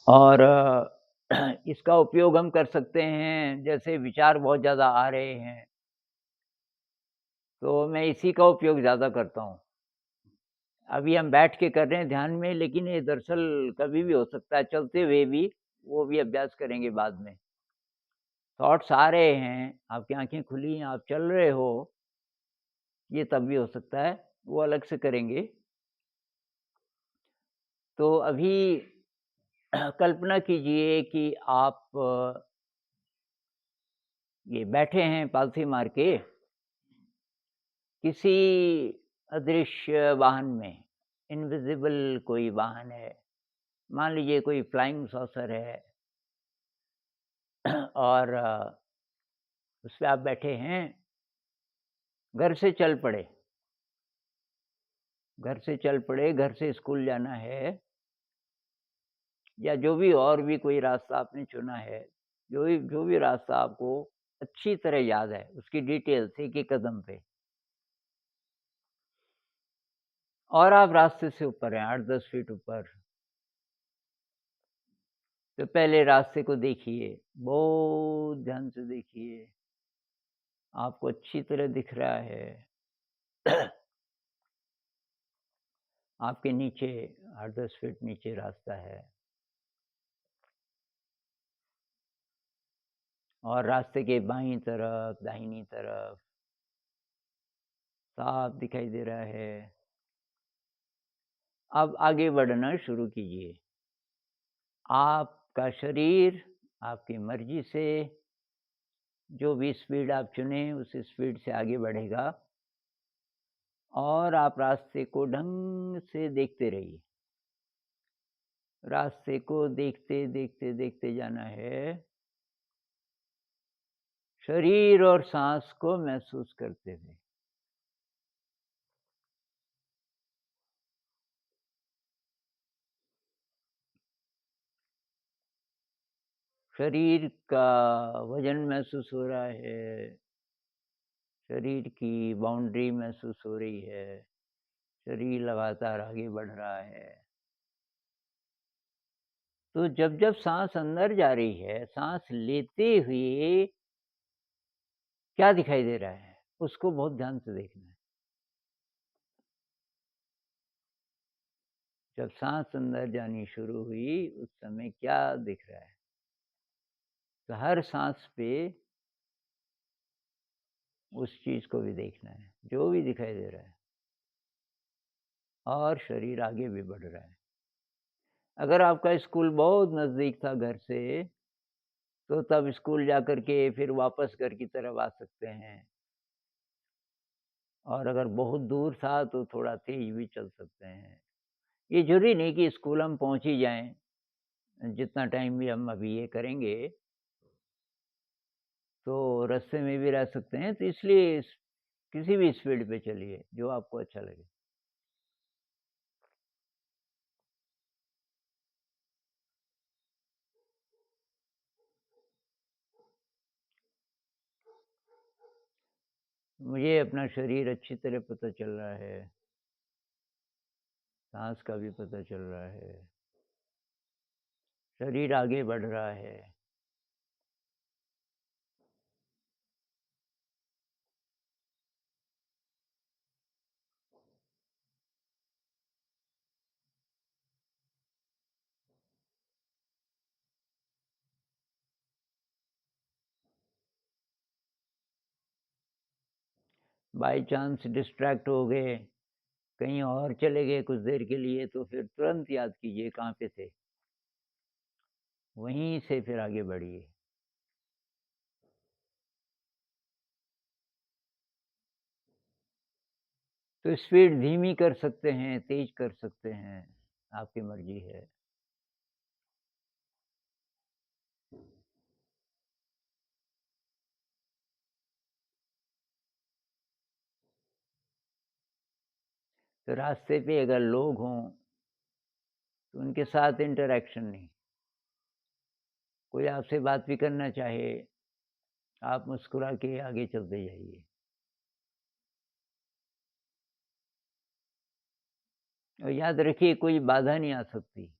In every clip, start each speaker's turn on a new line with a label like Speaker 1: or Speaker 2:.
Speaker 1: और इसका उपयोग हम कर सकते हैं, जैसे विचार बहुत ज़्यादा आ रहे हैं, तो मैं इसी का उपयोग ज़्यादा करता हूँ। अभी हम बैठ के कर रहे हैं ध्यान में, लेकिन ये दरअसल कभी भी हो सकता है, चलते हुए भी, वो भी अभ्यास करेंगे बाद में। थॉट्स आ रहे हैं, आपकी आँखें खुली हैं, आप चल रहे हो, ये तब भी हो सकता है, वो अलग से करेंगे। तो अभी कल्पना कीजिए कि आप ये बैठे हैं पालथी मार के किसी अदृश्य वाहन में, इनविज़िबल कोई वाहन है, मान लीजिए कोई फ्लाइंग सॉसर है और उसपे आप बैठे हैं, घर से चल पड़े, घर से स्कूल जाना है या जो भी और भी कोई रास्ता आपने चुना है, जो भी रास्ता आपको अच्छी तरह याद है, उसकी डिटेल्स एक-एक कदम पे और आप रास्ते से ऊपर हैं, 8-10 फीट ऊपर। तो पहले रास्ते को देखिए, बहुत ध्यान से देखिए, आपको अच्छी तरह दिख रहा है। आपके नीचे 8-10 फीट नीचे रास्ता है और रास्ते के बाईं तरफ, दाहिनी तरफ साफ दिखाई दे रहा है। अब आगे बढ़ना शुरू कीजिए। आपका शरीर आपकी मर्ज़ी से जो भी स्पीड आप चुनें, उस स्पीड से आगे बढ़ेगा और आप रास्ते को ढंग से देखते रहिए। रास्ते को देखते, देखते, देखते जाना है, शरीर और साँस को महसूस करते हुए। शरीर का वज़न महसूस हो रहा है, शरीर की बाउंड्री महसूस हो रही है, शरीर लगातार आगे बढ़ रहा है। तो जब-जब साँस अंदर जा रही है, साँस लेते हुए क्या दिखाई दे रहा है, उसको बहुत ध्यान से देखना है। जब साँस अंदर जानी शुरू हुई, उस समय क्या दिख रहा है? तो हर साँस पे उस चीज़ को भी देखना है, जो भी दिखाई दे रहा है और शरीर आगे भी बढ़ रहा है। अगर आपका स्कूल बहुत नज़दीक था घर से, तो तब स्कूल जाकर के फिर वापस घर की तरफ आ सकते हैं और अगर बहुत दूर था, तो थोड़ा तेज़ भी चल सकते हैं। ये ज़रूरी नहीं कि स्कूल हम पहुँच ही जाएँ, जितना टाइम भी हम अभी ये करेंगे, तो रास्ते में भी रह सकते हैं, तो इसलिए किसी भी स्पीड पे चलिए, जो आपको अच्छा लगे। मुझे अपना शरीर अच्छी तरह पता चल रहा है, साँस का भी पता चल रहा है, शरीर आगे बढ़ रहा है। बाय चांस डिस्ट्रैक्ट हो गए, कहीं और चले गए कुछ देर के लिए, तो फिर तुरंत याद कीजिए कहाँ पे थे, वहीं से फिर आगे बढ़िए। तो स्पीड धीमी कर सकते हैं, तेज़ कर सकते हैं, आपकी मर्ज़ी है। तो रास्ते पे अगर लोग हों, तो उनके साथ इंटरैक्शन नहीं। कोई आपसे बात भी करना चाहे, आप मुस्कुरा के आगे चलते जाइए। और याद रखिए कोई बाधा नहीं आ सकती।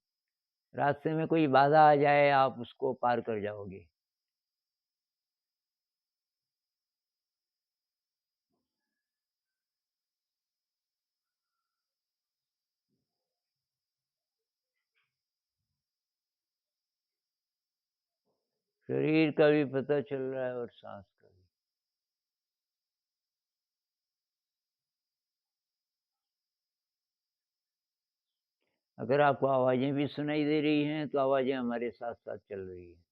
Speaker 1: रास्ते में कोई बाधा आ जाए, आप उसको पार कर जाओगे। शरीर का भी पता चल रहा है और सांस का भी। अगर आपको आवाज़ें भी सुनाई दे रही हैं, तो आवाज़ें हमारे साथ-साथ चल रही हैं।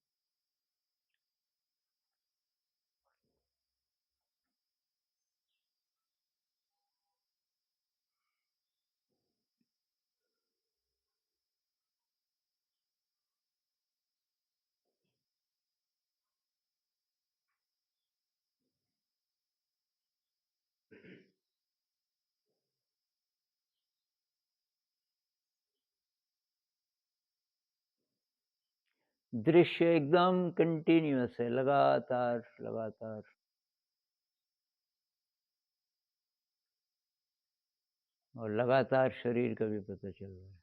Speaker 1: दृश्य एकदम कंटीन्यूअस है, लगातार, लगातार। और लगातार शरीर का भी पता चल रहा है।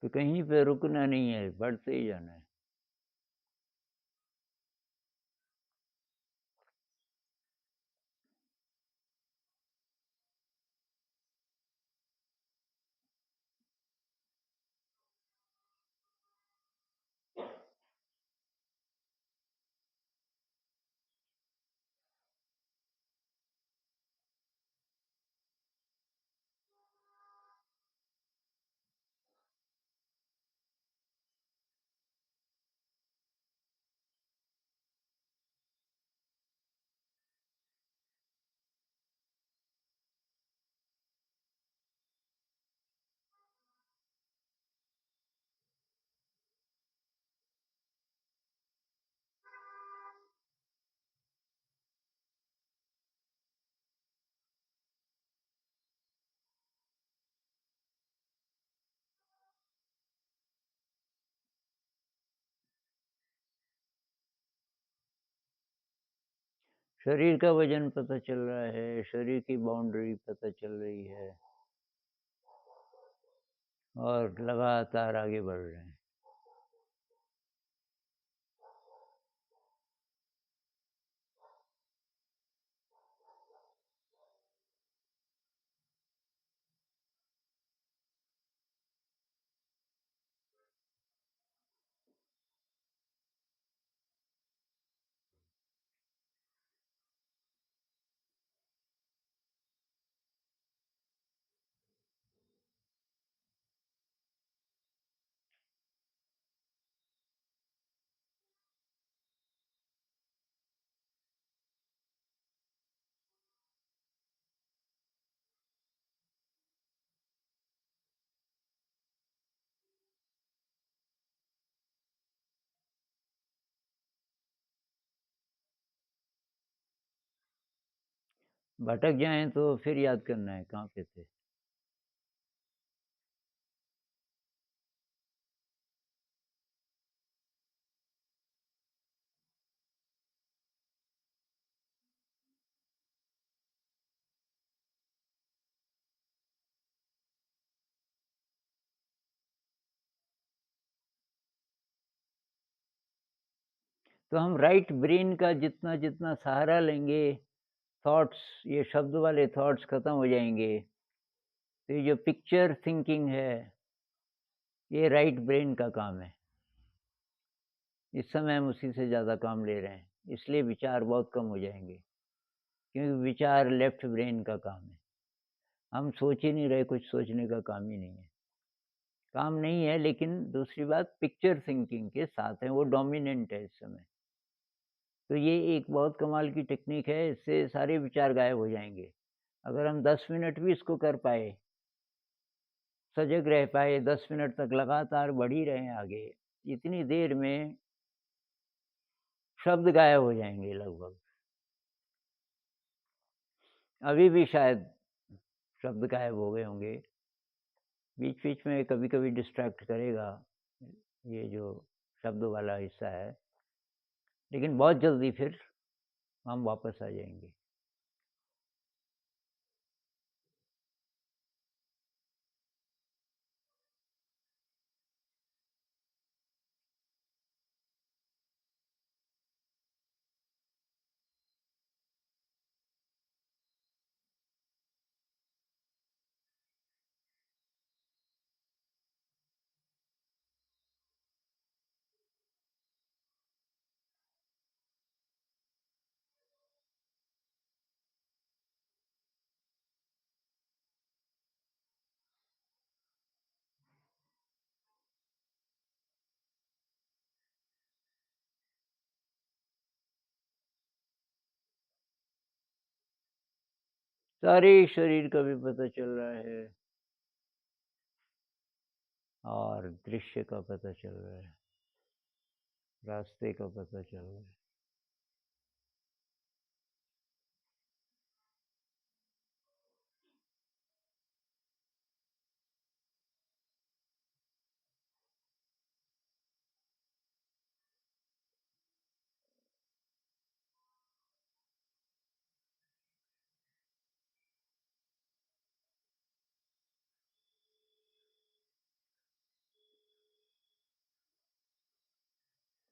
Speaker 1: तो कहीं पे रुकना नहीं है, बढ़ते ही जाना है। शरीर का वज़न पता चल रहा है, शरीर की बाउंड्री पता चल रही है और लगातार आगे बढ़ रहे हैं। भटक जाएँ तो फिर याद करना है कहाँ पे थे। तो हम राइट ब्रेन का जितना-जितना सहारा लेंगे, थॉट्स, ये शब्द वाले थॉट्स खत्म हो जाएँगे। तो ये जो पिक्चर थिंकिंग है, ये राइट ब्रेन का काम है। इस समय हम उसी से ज़्यादा काम ले रहे हैं, इसलिए विचार बहुत कम हो जाएँगे, क्योंकि विचार लेफ्ट ब्रेन का काम है। हम सोच ही नहीं रहे, कुछ सोचने का काम ही नहीं है। काम नहीं है, लेकिन दूसरी बात पिक्चर थिंकिंग के साथ है, वो डोमिनेंट है इस समय। तो ये एक बहुत कमाल की टेक्नीक है, इससे सारे विचार गायब हो जाएँगे। अगर हम 10 मिनट भी इसको कर पाए, सजग रह पाए, 10 मिनट तक लगातार बढ़ ही रहे हैं आगे, इतनी देर में शब्द गायब हो जाएँगे लगभग। अभी भी शायद शब्द गायब हो गए होंगे। बीच-बीच में कभी-कभी डिस्ट्रैक्ट करेगा, ये जो शब्द वाला हिस्सा है, लेकिन बहुत जल्दी फिर हम वापस आ जाएँगे। सारे शरीर का भी पता चल रहा है और दृश्य का पता चल रहा है, रास्ते का पता चल रहा है।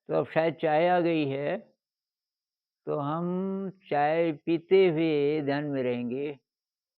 Speaker 1: तो अब शायद चाय आ गई है, तो हम चाय पीते हुए ध्यान में रहेंगे।